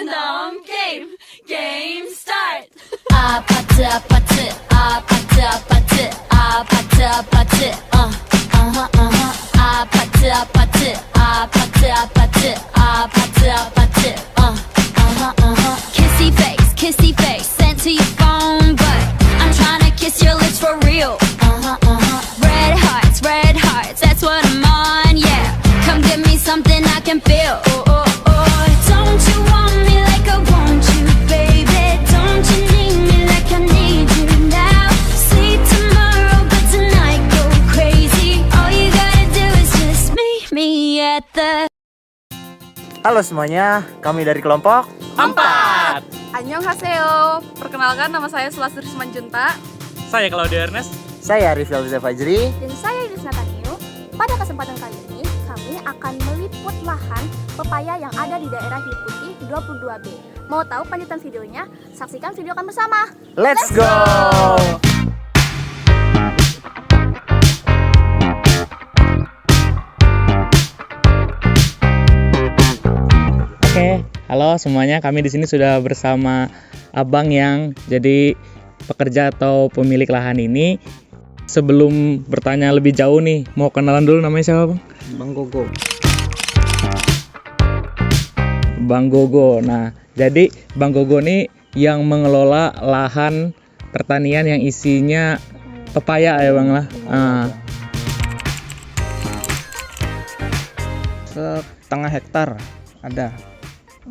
random game start. 아파트 아파트 아파트 아파트 아파트 아파트 아파트 아파트 아파트 아파트 아파트 아파트 kissy face sent to your phone but I'm trying to kiss your lips for real. Red hearts, that's what I'm on, yeah. Come give me something I can feel. Don't you want me like I want you, baby? Don't you need me like I need you now? Sleep tomorrow, but tonight go crazy. All you gotta do is just meet me at the. Halo semuanya, kami dari kelompok 4. Annyeonghaseyo. Perkenalkan, nama saya Selastri Simanjunta. Saya Claudia Ernest. Saya Rifel Fajri. Dan saya Iris Nathaniel. Pada kesempatan kali ini, kami akan meliput lahan pepaya yang ada di daerah Hiu Putih 22B. Mau tahu kelanjutan videonya? Saksikan video kami bersama. Let's go! Oke, halo semuanya. Kami di sini sudah bersama Abang yang jadi pekerja atau pemilik lahan ini. Sebelum bertanya lebih jauh nih, mau kenalan dulu, namanya siapa, Bang? Bang Gogo. Bang Gogo. Nah, jadi Bang Gogo nih yang mengelola lahan pertanian yang isinya pepaya ya, Bang lah. Setengah hektar ada.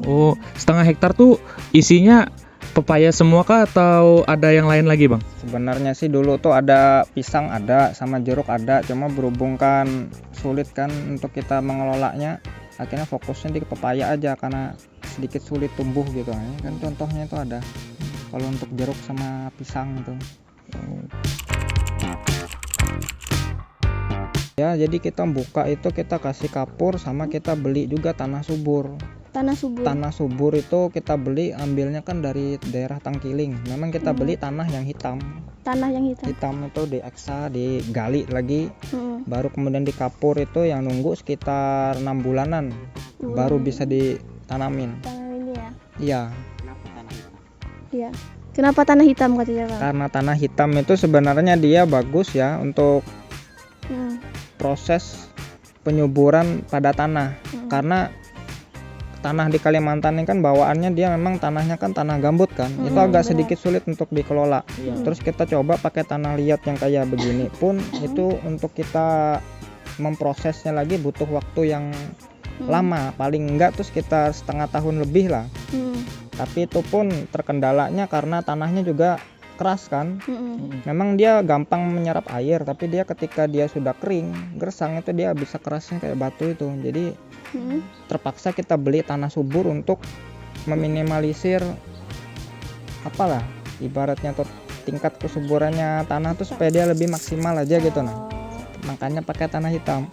Oh, setengah hektar tuh isinya pepaya semua kah atau ada yang lain lagi, Bang? Sebenarnya sih dulu tuh ada pisang ada, sama jeruk ada. Cuma berhubung kan sulit kan untuk kita mengelolanya, akhirnya fokusnya di pepaya aja karena sedikit sulit tumbuh gitu. Ini kan contohnya itu ada. Kalau untuk jeruk sama pisang itu. Ya, jadi kita buka itu kita kasih kapur sama kita beli juga tanah subur. Tanah subur. Tanah subur itu kita beli ambilnya kan dari daerah Tangkiling. Memang kita beli tanah yang hitam. Tanah yang hitam. Hitam itu dieksa, digali lagi. Baru kemudian di kapur itu yang nunggu sekitar 6 bulanan. Baru bisa ditanamin. Tanah ini ya. Iya. Iya. Kenapa tanah hitam katanya, Bang? Karena tanah hitam itu sebenarnya dia bagus ya untuk proses penyuburan pada tanah. Karena tanah di Kalimantan ini kan bawaannya dia memang tanahnya kan tanah gambut kan. Itu agak sedikit sulit untuk dikelola. Terus kita coba pakai tanah liat yang kayak begini pun itu untuk kita memprosesnya lagi butuh waktu yang lama, paling enggak tuh sekitar setengah tahun lebih lah. Tapi itu pun terkendalanya karena tanahnya juga keras kan. Memang dia gampang menyerap air, tapi dia ketika dia sudah kering, gersang itu dia bisa kerasnya kayak batu itu. Jadi terpaksa kita beli tanah subur untuk meminimalisir apalah ibaratnya tuh tingkat kesuburannya tanah tuh supaya dia lebih maksimal aja gitu. Nah, makanya pakai tanah hitam.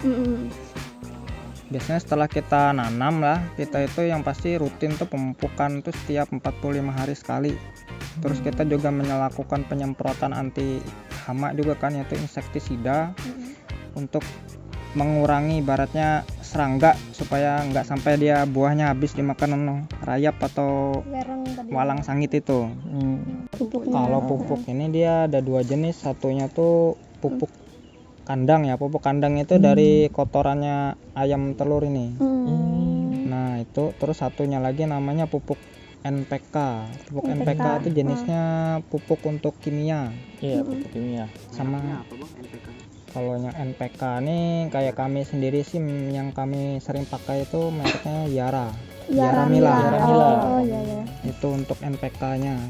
Biasanya setelah kita nanam lah, kita itu yang pasti rutin tuh pemupukan tuh setiap 45 hari sekali. Terus kita juga melakukan penyemprotan anti hama juga kan, yaitu insektisida untuk mengurangi ibaratnya serangga supaya nggak sampai dia buahnya habis dimakan rayap atau walang sangit itu. Kalau pupuk ini dia ada 2 jenis, satunya tuh pupuk kandang ya. Pupuk kandang itu dari kotorannya ayam telur ini. Nah itu, terus satunya lagi namanya pupuk NPK. Pupuk NPK itu jenisnya pupuk untuk kimia. Iya, pupuk kimia. Sama kalau yang NPK nih kayak kami sendiri sih yang kami sering pakai itu mereknya Yara. Yara Mila. Oh iya. Itu untuk NPK-nya.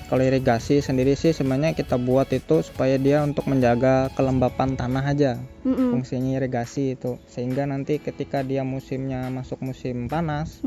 Kalau irigasi sendiri sih sebenarnya kita buat itu supaya dia untuk menjaga kelembapan tanah aja. Fungsinya irigasi itu, sehingga nanti ketika dia musimnya masuk musim panas,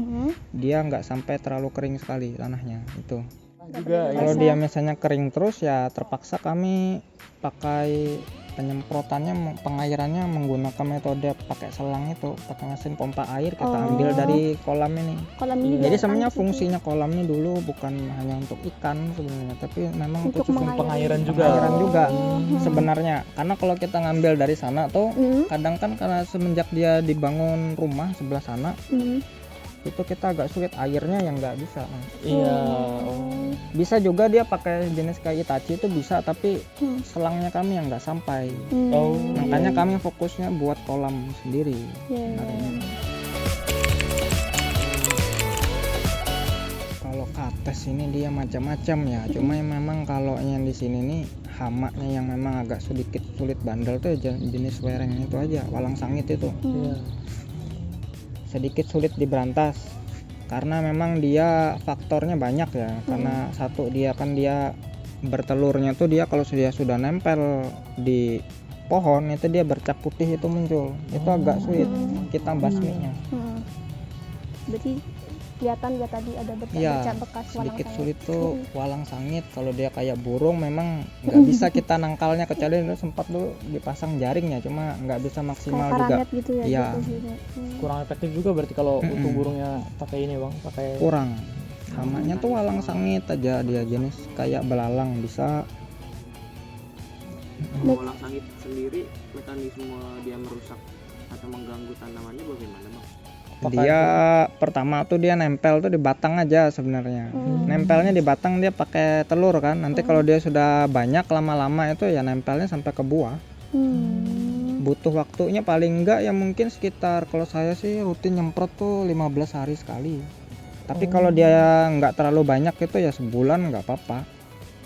dia nggak sampai terlalu kering sekali tanahnya itu. Kalau dia misalnya kering terus ya terpaksa kami pakai penyemprotannya, pengairannya menggunakan metode pakai selang itu, pakai mesin pompa air kita Oh. ambil dari kolam ini. Kolam ini Jadi biarkan sebenarnya di situ. fungsinya kolam ini dulu bukan hanya untuk ikan sebenarnya, tapi memang Untuk khusus untuk mengairi. Pengairan juga. pengairan juga Hmm. sebenarnya. Karena kalau kita ngambil dari sana tuh Hmm. kadang kan karena semenjak dia dibangun rumah sebelah sana Hmm. itu kita agak sulit airnya yang nggak bisa. Nah, Iya. bisa juga dia pakai jenis kayak Itachi itu bisa, tapi Hmm. selangnya kami yang nggak sampai. Hmm. Oh. Makanya kami fokusnya buat kolam sendiri. Ya. Kalau kates ini dia macam-macam ya. Cuma yang memang kalau yang di sini nih hamaknya yang memang agak sedikit sulit bandel tuh jenis wereng itu aja, walang sangit itu. Iya. Sedikit sulit diberantas karena memang dia faktornya banyak ya. Karena satu dia kan dia bertelurnya tuh dia kalau sudah nempel di pohon itu dia bercak putih itu muncul. Itu agak sulit kita basminya. Hmm. Berarti kelihatan ya tadi ada Iya, bercak bekas walang sedikit sangit. sulit tuh walang sangit. Kalau dia kayak burung memang nggak bisa kita nangkalnya, kecuali itu sempat dulu dipasang jaringnya, cuma nggak bisa maksimal Kayak juga. paranet gitu ya. Iya. gitu sih. Kurang efektif juga berarti kalau Mm-mm. untuk burungnya pakai ini bang, pakai Kurang. Hamaknya tuh walang sangit aja, dia jenis kayak belalang bisa. Walang sangit sendiri mekanisme dia merusak atau mengganggu tanamannya bagaimana bang? Dia pertama tuh dia nempel tuh di batang aja sebenarnya. Nempelnya di batang dia pakai telur kan. Nanti kalau dia sudah banyak lama-lama itu ya nempelnya sampai ke buah. Hmm. Butuh waktunya paling enggak ya mungkin sekitar, kalau saya sih rutin nyemprot tuh 15 hari sekali. Tapi kalau dia nggak terlalu banyak itu ya sebulan nggak apa-apa.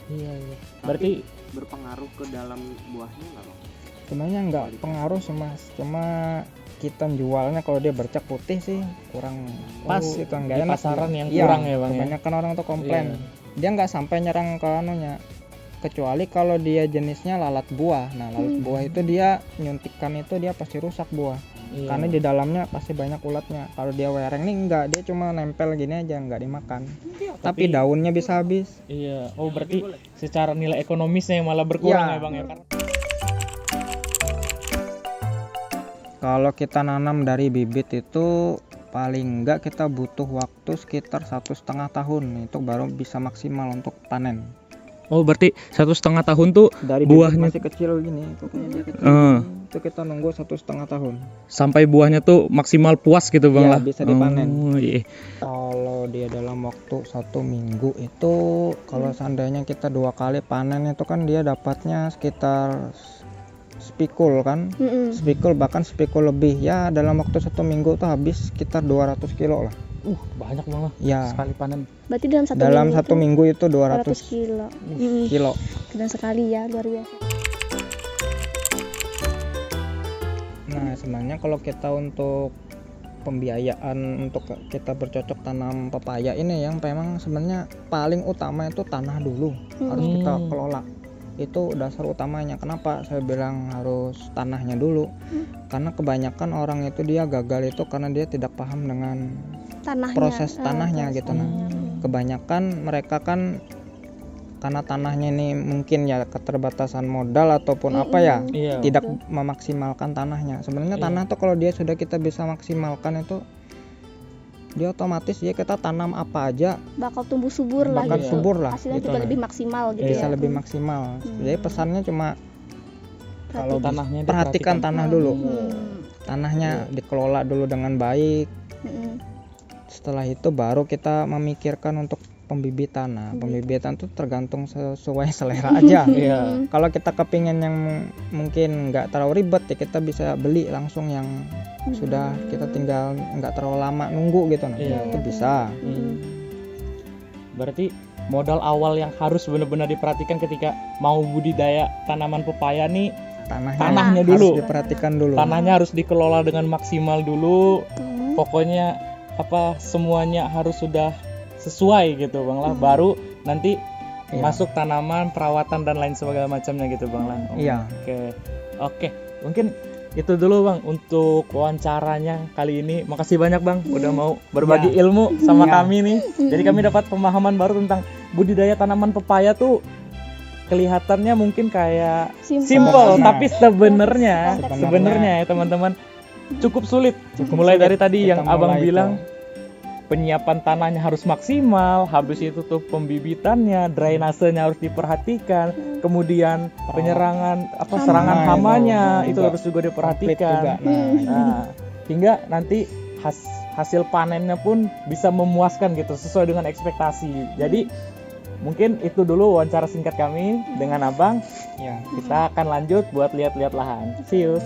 Iya. Berarti Berpengaruh ke dalam buahnya nggak bang? Sebenarnya nggak pengaruh sih mas, cuma kita jualnya kalau dia bercak putih sih kurang pas Oh, gitu, nggak di enak. pasaran yang Iya, kurang ya, Bang, ya? kebanyakan orang tuh komplain. Iya. Dia nggak sampai nyerang ke anunya, kecuali kalau dia jenisnya lalat buah. Nah lalat buah itu dia nyuntikkan itu dia pasti rusak buah. Iya. Karena di dalamnya pasti banyak ulatnya. Kalau dia wereng nih enggak, dia cuma nempel gini aja, nggak dimakan. Tapi daunnya bisa habis. Iya. Oh berarti secara nilai ekonomisnya yang malah berkurang Iya. ya bang ya? Karena Kalau kita nanam dari bibit itu paling enggak kita butuh waktu sekitar 1,5 tahun itu baru bisa maksimal untuk panen. Oh berarti 1,5 tahun tuh Dari buahnya bibit masih kecil gini, pokoknya dia kecil. Itu kita nunggu 1,5 tahun. sampai buahnya tuh maksimal puas gitu bang Iya, lah. bisa dipanen. Oh iya. Kalau dia dalam waktu 1 minggu itu kalau seandainya kita 2 kali panen itu kan dia dapatnya sekitar spikul kan. Spikul bahkan spikul lebih ya, dalam waktu 1 minggu tuh habis sekitar 200 kilo lah Banyak bang lah. ya. Sekali panen. Berarti dalam satu Dalam minggu 1 tuh minggu itu 200 200 kilo. kilo. Dan sekali ya, luar biasa. Nah sebenarnya kalau kita untuk pembiayaan untuk kita bercocok tanam pepaya ini yang memang sebenarnya paling utama itu tanah dulu harus kita kelola. Itu dasar utamanya. Kenapa saya bilang harus tanahnya dulu? Karena kebanyakan orang itu dia gagal itu karena dia tidak paham dengan Tanahnya. proses tanahnya gitu. Nah kebanyakan mereka kan karena tanahnya ini mungkin ya keterbatasan modal ataupun apa ya, Iya. tidak memaksimalkan tanahnya. Sebenarnya tanah tuh kalau dia sudah kita bisa maksimalkan itu dia otomatis ya kita tanam apa aja Bakal tumbuh subur lah bakal gitu. subur lah Hasilnya gitu juga lah. lebih maksimal gitu Bisa ya. lebih maksimal. Jadi pesannya cuma kalau Tanahnya perhatikan tanah dulu. Hmm. Tanahnya dikelola dulu dengan baik. Mm-mm. Setelah itu baru kita memikirkan untuk pembibitan. Nah, pembibitan tuh tergantung sesuai selera aja. Iya. Kalau kita kepingin yang mungkin nggak terlalu ribet ya kita bisa beli langsung yang sudah kita tinggal nggak terlalu lama nunggu gitu. Nah, Iya. itu bisa. Berarti modal awal yang harus benar-benar diperhatikan ketika mau budidaya tanaman pepaya nih, Tanahnya harus dulu. diperhatikan dulu. tanahnya harus dikelola dengan maksimal dulu. Hmm. Pokoknya semuanya harus sudah sesuai gitu bang lah. Baru nanti Iya. masuk tanaman, perawatan dan lain sebagainya macamnya gitu bang lah. Iya. Oke. Mungkin itu dulu bang untuk wawancaranya kali ini. Makasih banyak bang udah mau berbagi ilmu sama Iya. kami nih. Jadi kami dapat pemahaman baru tentang budidaya tanaman pepaya tuh kelihatannya mungkin kayak Simple. simple, Nah. tapi sebenarnya Sebenarnya ya teman-teman cukup sulit. Mulai dari tadi yang Kita abang mulai bilang penyiapan tanahnya harus maksimal, habis itu tuh pembibitannya, drainasenya harus diperhatikan, kemudian penyerangan serangan Hama hamanya itu itu harus juga komplit diperhatikan. juga. Nah, Nah, hingga nanti hasil panennya pun bisa memuaskan gitu sesuai dengan ekspektasi. Jadi mungkin itu dulu wawancara singkat kami dengan abang. ya. Kita akan lanjut buat lihat-lihat lahan. See you.